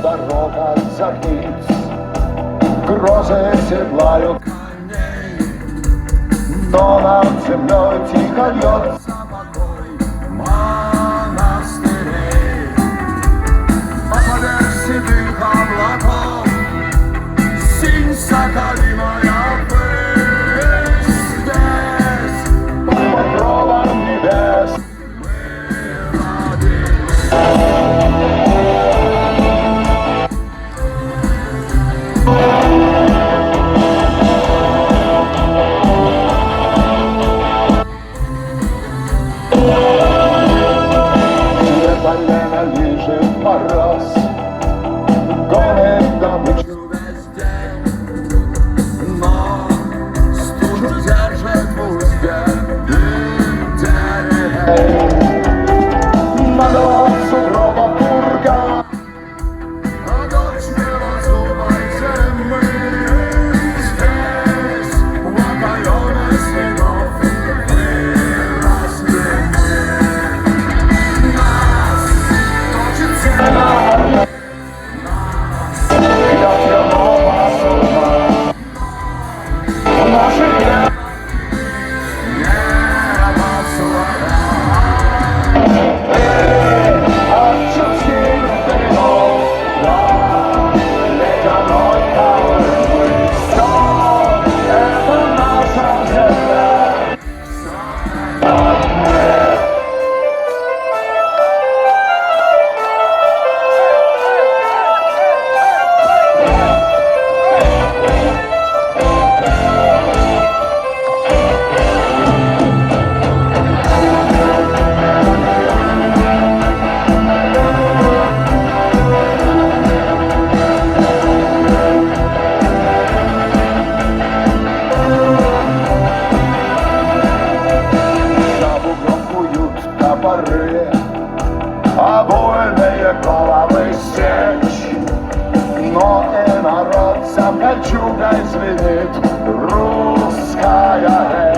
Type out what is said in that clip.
дорога загнит, грозы седлают коней, но над землей тихо льется покой монастырей. Поверх седых облаков синь соколиная высь, здесь под покровом небес мы родились. Полено лежит мороз, гонит добычу весь день, но стужу держит в узде деревень. Надо сугроба пурга, а дочь неразумной зимы. Здесь в окаленной снегов выросли мы. Нас точит я темного судна, в нашей небо славян. От чудских берегов до ледяной колыбы все это наша земля. Топоры, обойные головы сечь, но и народ за кольчугой звенит русская речь.